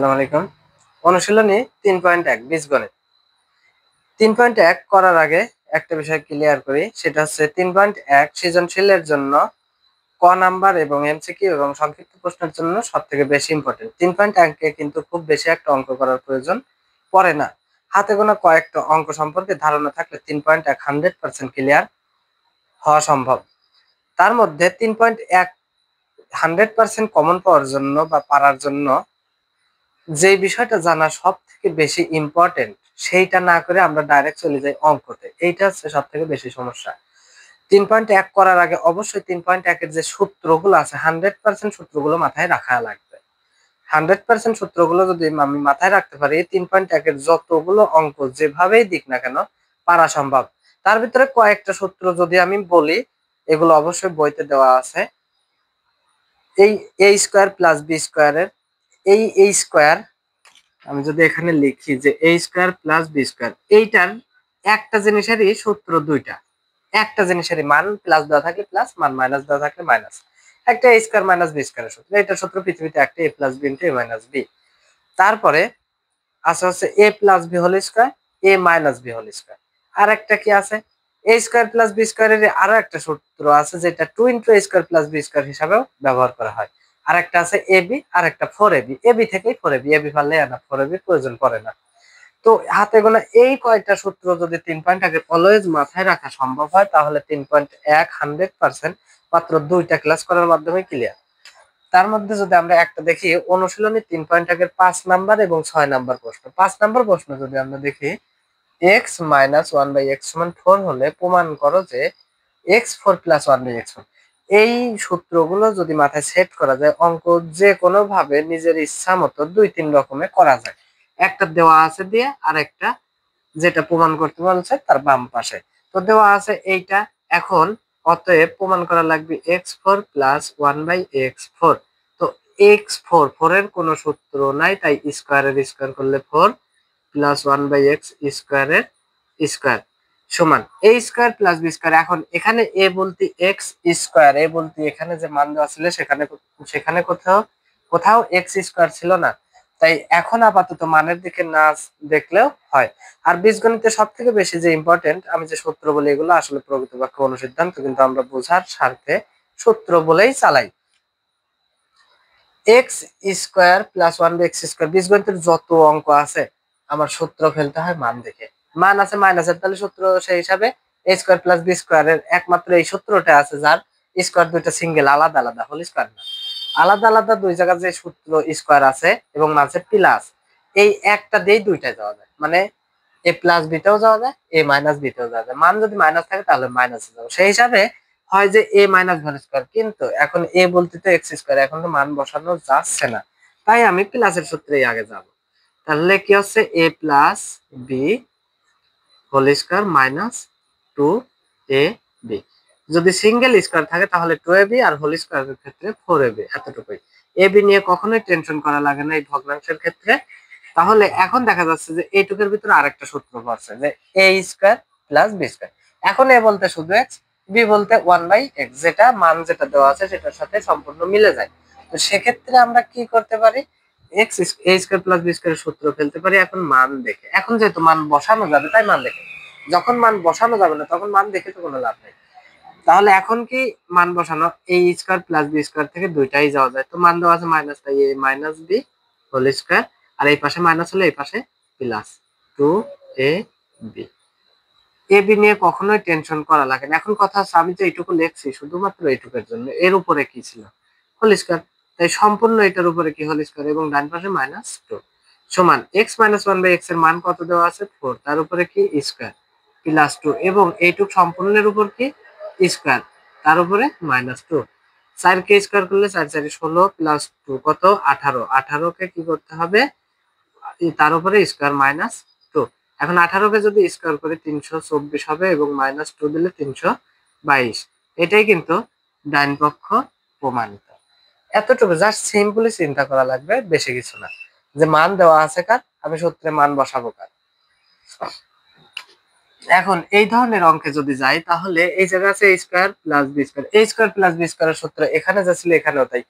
আসসালামু আলাইকুম। অনুশীলনী 3.1 বীজগণিত। 3.1 করার আগে একটা বিষয় ক্লিয়ার করি, সেটা হচ্ছে 3.1 সৃজনশীলের জন্য ক নাম্বার এবং এমসিকিউ এবং সংক্ষিপ্ত প্রশ্নের জন্য সবথেকে বেশি ইম্পর্টেন্ট। 3.1 কে কিন্তু খুব বেশি একটা অঙ্ক করার প্রয়োজন পড়ে না। হাতে গোনা কয়েকটা অঙ্ক সম্পর্কে ধারণা থাকলে 3.1 100% ক্লিয়ার হওয়া সম্ভব। তার মধ্যে 3.1 100% কমন পাওয়ার জন্য বা পারার জন্য যে বিষয়টা জানা সব থেকে বেশি ইম্পর্টেন্ট, সেইটা না করে আমরা ডাইরেক্ট চলে যাই অঙ্কতে। এইটা হচ্ছে সব থেকে বেশি সমস্যা। 3.1 করার আগে অবশ্যই 3.1 এর যে সূত্রগুলো আছে 100% সূত্রগুলো মাথায় রাখা লাগবে। 100% সূত্রগুলো যদি আমি মাথায় রাখতে পারি, 3.1 এর যতগুলো অঙ্ক যেভাবেই দিক না কেন পারা সম্ভব। তার ভিতরে কয়েকটা সূত্র যদি আমি বলি, এগুলো অবশ্যই বইতে দেওয়া আছে। এই a স্কয়ার প্লাস b স্কয়ারের এই a স্কয়ার, আমি যদি এখানে লিখি যে a square plus b square, এইটার একটা জিনিসেরই সূত্র দুইটা। একটা জিনিসেরই মান প্লাস দেওয়া থাকলে প্লাস, মান মাইনাস দেওয়া থাকলে মাইনাস। একটা a স্কয়ার মাইনাস b স্কয়ারের সূত্র, এটা সূত্র পৃথিবীতে একটা a plus b into a minus b। তারপরে আছে হচ্ছে a plus b whole square, a minus b whole square. আর একটা কি আছে, a স্কয়ার প্লাস b স্কয়ারের আরো একটা সূত্র আছে যেটা 2 into a square plus b square হিসাবেও ব্যবহার করা হয়। আর একটা আছে ab, আর একটা 4ab। ab থেকেই 4ab, ab পারলে না 4ab প্রয়োজন পড়ে না। তো হাতে গোনা এই কয়টা সূত্র যদি 3.1 অলওয়েজ মাথায় রাখা সম্ভব হয়, তাহলে 3.1 100% মাত্র দুইটা ক্লাস করার মাধ্যমে ক্লিয়ার। তার মধ্যে যদি আমরা একটা দেখি, অনুশীলনী 3.1 এর 5 নাম্বার এবং 6 নাম্বার প্রশ্ন। 5 নাম্বার প্রশ্ন যদি আমরা দেখি, x মাইনাস 1/x সমান 4 হলে প্রমাণ করো যে x 4 প্লাস 1/x4। এই সূত্রগুলো যদি মাথায় সেট করা যায়, অঙ্ক যে কোনো ভাবে নিজের ইচ্ছা মতো 2-3 রকমে করা যায়। একটা দেওয়া আছে দিয়ে, আর একটা যেটা প্রমাণ করতে বলছে তার বাম পাশে। তো দেওয়া আছে এইটা। এখন অতএব প্রমাণ করা লাগবে x4 প্লাস 1/x4। তো x4, 4 এর কোনো সূত্র নাই, তাই স্কয়ারের স্কয়ার করলে 4 প্লাস 1/x স্কয়ারের স্কয়ার সমান a square plus b square. এখন এখানে a বলতে x স্কয়ার, a বলতে এখানে যে মান দেওয়া ছিল সেখানে সেখানে কোথাও কোথাও x স্কয়ার ছিল না, তাই এখন আপাতত মানের দিকে না দেখলেও হয়। আর বীজগণিতে সব থেকে বেশি যে ইম্পর্টেন্ট, আমি যে সূত্র বলি এগুলো আসলে প্রকৃতপক্ষে অনুসিদ্ধান্ত, কিন্তু আমরা বোঝার স্বার্থে সূত্র বলেই চালাই। X square plus 1/x square, বীজগণিতের যত অঙ্ক আছে আমার সূত্র ফেলতে হয় মান দেখে। মান আছে মাইনাসের, তাহলে সূত্র সেই হিসাবে a স্কয়ার প্লাস b স্কয়ারের একমাত্র এই সূত্রটা আছে যার স্কয়ার দুইটা সিঙ্গেল, আলাদা আলাদা, হোল স্কয়ার না। আলাদা আলাদা দুই জায়গায় যে সূত্র স্কয়ার আছে এবং মাঝে প্লাস, এই একটা দিয়েই দুইটায় যাওয়া যায়। মানে a প্লাস b তেও যাওয়া যায়, a মাইনাস b তেও যাওয়া যায়। মান যদি মাইনাস থাকে তাহলে মাইনাসে যাবে। সেই হিসাবে হয় যে a মাইনাস হোল স্কয়ার, কিন্তু এখন a বলতে তো x স্কয়ার, এখন তো মান বসানো যাচ্ছে না, তাই আমি প্লাসের সূত্রেই আগে যাব। তাহলে কি হচ্ছে a plus b whole square minus 2ab। যদি সিঙ্গেল স্কয়ার থাকে তাহলে 2ab, আর হোল স্কয়ারের ক্ষেত্রে 4ab। এতটুকুই। ab নিয়ে কখনোই টেনশন করা লাগে না এই ভগ্নাংশের ক্ষেত্রে। তাহলে এখন দেখা যাচ্ছে যে এইটুকের ভিতরে আরেকটা সূত্র পড়ছে যে a square plus b square. এখন a বলতে শুধু x, b বলতে 1/x, যেটা মান যেটা দেওয়া আছে সেটার সাথে সম্পূর্ণ মিলে যায়। তো সেক্ষেত্রে আমরা কি করতে পারি, x a square plus b স্কয়ারের সূত্র ফেলতে পারি এখন মান দেখে। এখন যেহেতু মান বসানো যাবে তাই মান দেখে, যখন মান বসানো যাবে না তখন মান দেখে তো কোনো লাভ নেই। তাহলে এখন কি মান বসানো, a square plus b square থেকে দুইটাই যাওয়া যায়। তো মান দেওয়া আছে মাইনাস, তাই a minus b whole square, আর এই পাশে মাইনাস হলে এই পাশে প্লাস 2ab। ab নিয়ে কখনোই টেনশন করা লাগে না। এখন কথা হচ্ছে আমি তো এইটুকু লিখছি শুধুমাত্র এইটুকুর জন্য, এর উপরে কি ছিল হোল স্কয়ার, তাই সম্পূর্ণ এটার উপরে কি হোল স্কয়ার এবং ডান পাশে মাইনাস 2 সমান x মাইনাস 1/x এর মান কত দেওয়া আছে 4, তার উপরে কি স্কয়ার প্লাস 2 এবং এইটুক সম্পূর্ণের উপর কি স্কয়ার, তার উপরে মাইনাস 2। 4 কে স্কয়ার করলে 4 4 16 প্লাস 2 কত 18, 18 কে কি করতে হবে তার উপরে স্কয়ার মাইনাস 2। এখন 18 কে যদি স্কয়ার করি 324 হবে এবং মাইনাস 2 দিলে 322। এটাই কিন্তু ডান পক্ষ প্রমাণিত। এতটুকু জাস্ট সিম্পলি চিন্তা করা লাগবে, বেশি কিছু না। যে মান দেওয়া আছে কার, আমি সূত্রে মান বসাবো কার। এখন এই ধরনের অঙ্কে যদি যাই তাহলে এই জায়গা আছে a square plus b square, a square plus b স্কয়ারের সূত্র এখানে যা ছিল এখানেও তাই,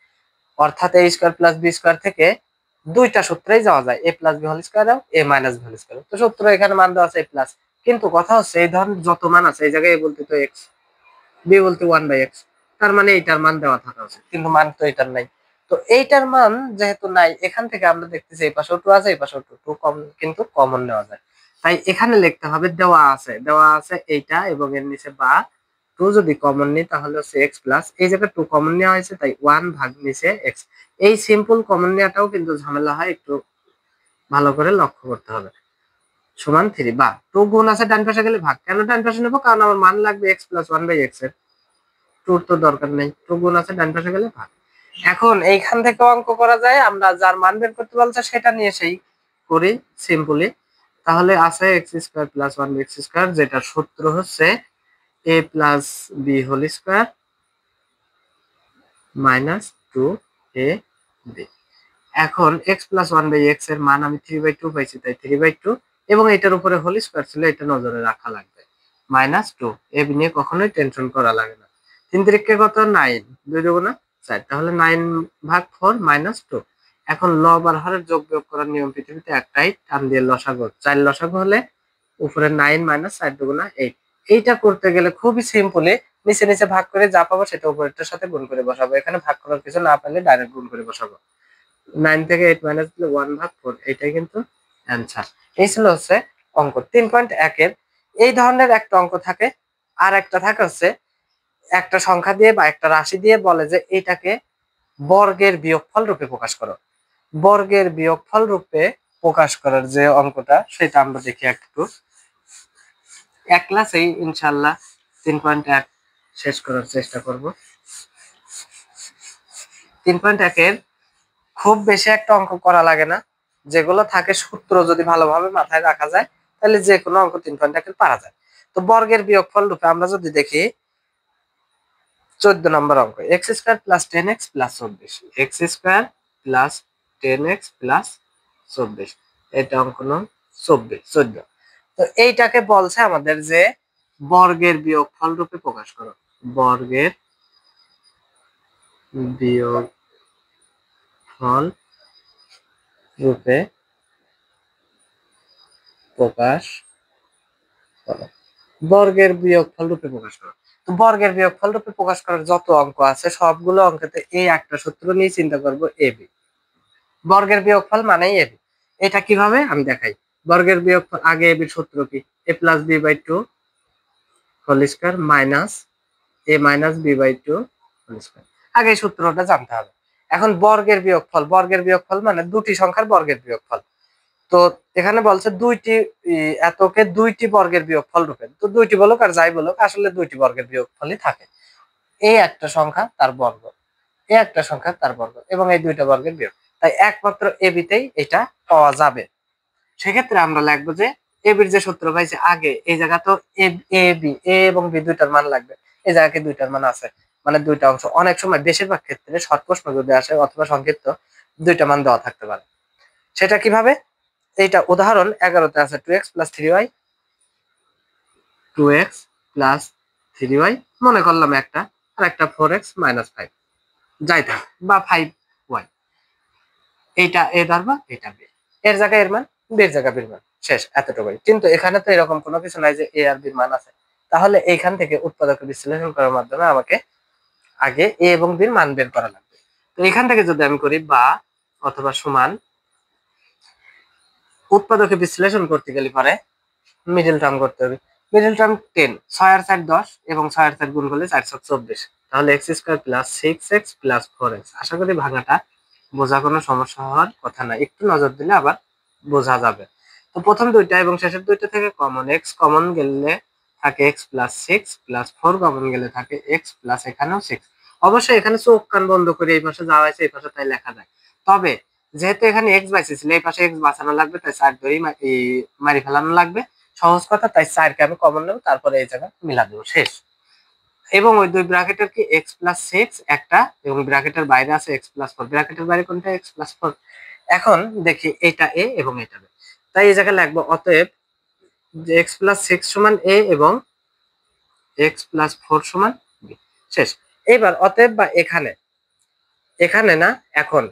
অর্থাৎ a square plus b square থেকে দুইটা সূত্রেই যাওয়া যায়, a plus B whole square এবং a minus B whole square. তো সূত্র এখানে মান দেওয়া আছে a প্লাস, কিন্তু কথা হচ্ছে এই ধরনের যত মান আছে এই জায়গায় a বলতে তো x, b বলতে 1/x, তার মানে এইটার মান দেওয়া থাকা উচিত, কিন্তু মান তো এটার নাই। তো এইটার মান যেহেতু নাই, এখান থেকে আমরা দেখতেছি এই পাশেও 2 আছে, এই পাশেও 2 কম, কিন্তু কমন নেওয়া যায়। তাই এখানে লিখতে হবে দেওয়া আছে এইটা এবং এর নিচে বা 2 যদি কমন নিই তাহলে হচ্ছে x প্লাস, এই জায়গায় 2 কমন নেওয়া হয়েছে তাই 1 ভাগ নিচে x। এই সিম্পল কমন নেওয়াটাও কিন্তু ঝামেলা হয়, একটু ভালো করে লক্ষ্য করতে হবে। সমান 3 বা 2 গুণ আছে ডান পাশে গেলে ভাগ, কেন ডান পাশে নেবো? কারণ আমার মান লাগবে x প্লাস 1/x এর, 2 তো দরকার নেই, 2 গুণ আছে ডান পাশে গেলে ভাগ। এখন এইখান থেকে অঙ্ক করা যায়, আমরা যার মান বের করতে বলছে সেটা নিয়ে সেই করি সিম্পলি। তাহলে আছে x square plus 1x square, যেটা সূত্র হচ্ছে a plus B whole square minus 2ab। এখন x প্লাস 1/x এর মান আমি 3/2 পাইছি, তাই 3/2, এবং এটার উপরে হোল স্কয়ার ছিল, এটা নজরে রাখা লাগবে। মাইনাস 2, এ নিয়ে কখনোই টেনশন করা লাগে না। 3 তিরিকে কত? 9, 2 দুগুণা 4, তাহলে 9 ভাগ 4 মাইনাস 2। এখন লব আর হরের যোগ বিয়োগ করার নিয়ম পৃথিবীতে একটাই, টান দিয়ে লসাগু, 4 লসাগু হলে উপরে 9 মাইনাস 4 দুগুণা 8। এইটা করতে গেলে খুবই সিম্পলি নিচে নিচে ভাগ করে যা পাবো সেটা উপরেরটার সাথে গুণ করে বসাবো, এখানে ভাগ করার কিছু না পারলে ডাইরেক্ট গুণ করে বসাবো। 9 থেকে 8 মাইনাস দিলে 1 ভাগ 4, এটাই কিন্তু অ্যান্সার। এই ছিল হচ্ছে অঙ্ক 3.1 এর। এই ধরনের একটা অঙ্ক থাকে, আর একটা থাকে হচ্ছে একটা সংখ্যা দিয়ে বা একটা রাশি দিয়ে বলে যে এটাকে বর্গের বিয়োগফল রূপে প্রকাশ করো। বর্গের বিয়োগফল রূপে প্রকাশ করার যে অঙ্কটা সেটা আমরা দেখি একটু। এক ক্লাসেই ইনশাআল্লাহ 3.1 শেষ করার চেষ্টা করব। 3.1 এর খুব বেশি একটা অঙ্ক করা লাগে না, যেগুলো থাকে সূত্র যদি ভালোভাবে মাথায় রাখা যায় তাহলে যে কোনো অঙ্ক 3.1 এর পারা যায়। তো বর্গের বিয়োগফল রূপে আমরা যদি দেখি 14 নম্বর অঙ্ক, x square plus 10x plus 24, x square plus 10x plus 24, এটা অঙ্ক নং 14। তো এইটাকে বলছে আমাদের যে বর্গের বিয়োগফল রূপে প্রকাশ করো, বর্গের বিয়োগফল রূপে প্রকাশ করো, বর্গের বিয়োগফল রূপে প্রকাশ করো। তো বর্গের বিয়োগফল রূপে প্রকাশ করার যত অঙ্ক আছে সবগুলো অঙ্কতে এই একটা সূত্র নিয়ে চিন্তা করব, এবি। বর্গের বিয়োগফল মানেই এবি। এটা কিভাবে আমি দেখাই। বর্গের বিয়োগফল, আগে এবির সূত্র কি? a plus B by 2 whole square minus a minus B by 2 whole square. আগে এই সূত্রটা জানতে হবে। এখন বর্গের বিয়োগফল মানে দুটি সংখ্যার বর্গের বিয়োগফল। তো এখানে বলছে দুইটি এতকে দুইটি বর্গের বিয়োগফল রূপে, তো দুইটি বলুক আর যাই বলুক আসলে দুইটি বর্গের বিয়োগফলই থাকে। এই একটা সংখ্যা তার বর্গ, এই একটা সংখ্যা তার বর্গ, এবং এই দুইটা বর্গের বিয়োগ। তাই একমাত্র এবিতেই এটা পাওয়া যাবে। সেক্ষেত্রে আমরা লিখবো যে এবির যে সূত্র পাইছে আগে, এই জায়গা তো এ বি, এ এবং বি দুইটার মান লাগবে, এই জায়গায় কি দুইটার মান আছে, মানে দুইটা অংশ। অনেক সময় বেশিরভাগ ক্ষেত্রে শর্ট প্রশ্ন যদি আসে অথবা সংক্ষিপ্ত, দুইটা মান দেওয়া থাকতে পারে। সেটা কিভাবে? এইটা উদাহরণ 11তে আছে 2x plus 3y, 2x plus 3y মনে করলাম একটা, আর একটা 4x মাইনাস 5 যাই থাক, বা 5y, এইটা এ ধরবা, এটা বি, এর জায়গায় এর মান, বি এর জায়গায় বির মান, শেষ, এতটুকুই। কিন্তু এখানে তো এরকম কোনো কিছু নাই যে এ আর বির মান আছে। তাহলে এইখান থেকে উৎপাদকে বিশ্লেষণ করার মাধ্যমে আমাকে আগে এ এবং বির মান বের করা লাগবে। তো এখান থেকে যদি আমি করি বা অথবা সমান, উৎপাদকে বিশ্লেষণ করতে গেলে পরে মিডল টার্ম করতে হবে। মিডল টার্ম 10, 6 আর 4 10, এবং 6 আর 4 গুণ করলে 424, তাহলে x square plus 6x plus 4x। আশা করি ভাঙাটা বোঝা কোনো সমস্যা হওয়ার কথা না, একটু নজর দিলে আবার বোঝা যাবে। তো প্রথম দুইটা এবং শেষের দুইটা থেকে কমন, x কমন গেলে থাকে x প্লাস 6 প্লাস 4 কমন গেলে থাকে x প্লাস এখানেও 6। অবশ্যই এখানে চোখ কান বন্ধ করে এই পাশে যাওয়া হয়েছে, এই পাশে তাই লেখা যায়। তবে যেহেতু এখানে x বাইসেছিল, এই পাশে x বাঁচানো লাগবে, তাই 4 ধরেই মারি ফেলানো লাগবে। সহজ কথা, তাই 4 কে আমি কমন নেব, তারপরে এই জায়গা মিলা দেবো, শেষ। এবং ওই দুই ব্র্যাকেটের কি x প্লাস 6 একটা, এবং ব্র্যাকেটের বাইরে আছে x প্লাস 4, ব্র্যাকেটের বাইরে কোনটা? x plus 4। এখন দেখি এটা a এবং এটা b, তাই এই জায়গায় লিখবো অতএব যে x প্লাস 6 সমান a এবং x প্লাস 4 সমান b, শেষ। এবার অতএব বা এখানে, এখানে না এখন,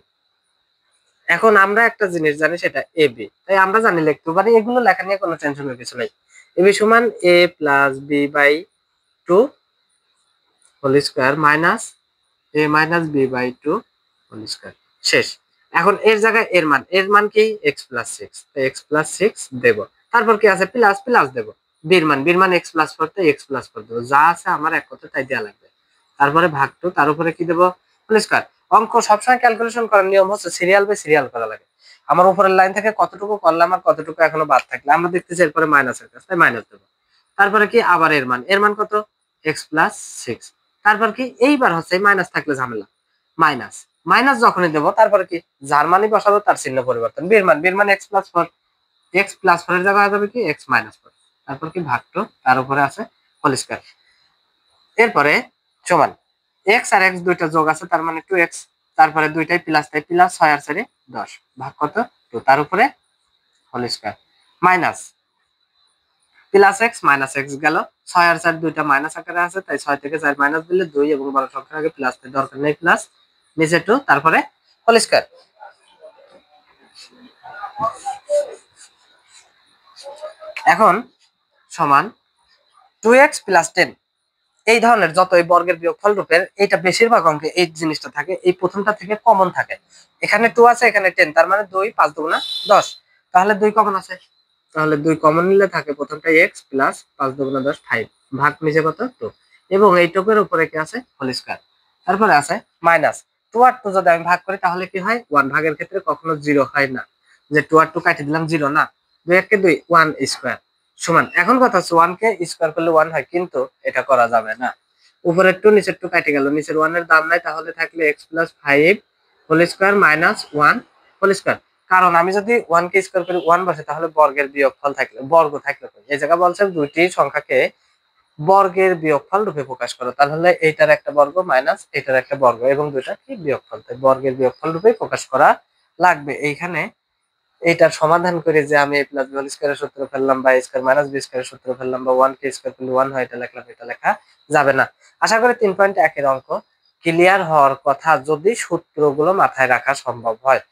এখন আমরা একটা জিনিস জানি সেটা এ বি, তাই আমরা জানি লিখতে পারি, এগুলো লেখা নিয়ে কোনো টেনশনের কিছু নেই। এ বি সমান a plus B by two whole square minus a minus B by two whole square. শেষ। এখন এর জায়গায় এর মান কি x plus six, x plus six দেবো, তারপর কি আছে প্লাস প্লাস দেবো, বীর মান এক্স প্লাস ফোর, তো এক্স প্লাস ফোর দেবো, যা আছে আমার এক কথা তাই দেওয়া লাগবে। তারপরে ভাগ টু, তার উপরে কি দেবো হোল স্কোয়ার। অঙ্ক সবসময় ক্যালকুলেশন করার নিয়ম হচ্ছে সিরিয়াল বাই সিরিয়াল করা লাগে। আমার উপরের লাইন থেকে কতটুকু করলাম আর কতটুকু এখনো বাদ থাকলে আমরা দেখতেছি, এরপরে মাইনাসের কাছে তাই মাইনাস দেবো। তারপরে কি আবার এর মান কত এক্স প্লাস সিক্স। তারপর কি এইবার হচ্ছে মাইনাস থাকলে ঝামেলা, মাইনাস মাইনাস যখনই দেবো তারপরে কি যার মানই বসাবো তার চিহ্ন পরিবর্তন, বীর মান x plus four, x plus four এর জায়গায় হয়ে যাবে কি এক্স মাইনাস ফোর। তারপর কি ভাগ টু, তার উপরে আছে হোল স্কয়ার। এরপরে সমান এক্স আর এক্স দুইটা যোগ আছে তার মানে টু এক্স, তারপরে দুইটাই প্লাস, তাই প্লাস 6 আর 4 10 ভাগ কত টু, তার উপরে whole square minus plus X minus X গেল, 6 আর 4 দুইটা মাইনাস আকারে আছে, তাই 6 থেকে 4 মাইনাস দিলে 2 এবং বড় সংখ্যার আগে প্লাস, তাই দরকার নেই প্লাস, নিচে টু, তারপরে হোল স্কয়ার। এখন সমান 2x প্লাস 10। এই ধরনের যত এই বর্গের বিয়োগফল রূপের এটা বেশিরভাগ অঙ্কে এই জিনিসটা থাকে, এই প্রথমটা থেকে কমন থাকে। এখানে 2 আছে, এখানে 10, তার মানে 2 5 দুগুণা 10, তাহলে 2 কমন আছে, তাহলে 2 কমন নিলে থাকে প্রথমটা x প্লাস 5 দুগুণা 10 5 ভাগ নিচে কত 2, এবং এই টুকের উপরে কি আছে হোল স্কয়ার। তারপরে আছে মাইনাস 2 আর 2 যদি আমি ভাগ করি তাহলে কি হয় 1, ভাগের ক্ষেত্রে কখনো 0 হয় না, যে 2 আর 2 কাটি দিলাম 0 না, 2 1 কে 2 1 স্কয়ার সমান। এখন কথা হচ্ছে 1 কে স্কয়ার করলে 1 হয়, কিন্তু এটা করা যাবে না, উপরের টু নিচের টু কেটে গেল, নিচের 1 এর দাম নাই, তাহলে থাকলে x plus 5 whole square minus 1 whole square. কারণ আমি যদি 1 কে স্কয়ার করি 1 বসে, তাহলে বর্গের বিয়োগফল থাকলে বর্গ থাকলে এই জায়গা বলছে দুইটি সংখ্যাকে বর্গের বিয়োগফল রূপে প্রকাশ করো, তাহলে এইটার একটা বর্গ মাইনাস এটার একটা বর্গ এবং দুইটা কি বিয়োগফল, তাই বর্গের বিয়োগফল রূপে প্রকাশ করা লাগবে। এইখানে এইটার সমাধান করে যে আমি a প্লাস b হোল স্কয়ারের সূত্র ফেললাম বা a স্কয়ার মাইনাস b স্কয়ারের সূত্র ফেললাম বা 1 কে স্কয়ার করলে 1 হয় এটা লিখলাম, এটা লেখা যাবে না। আশা করি 3.1 এর অঙ্ক ক্লিয়ার হওয়ার কথা, যদি সূত্রগুলো মাথায় রাখা সম্ভব হয়।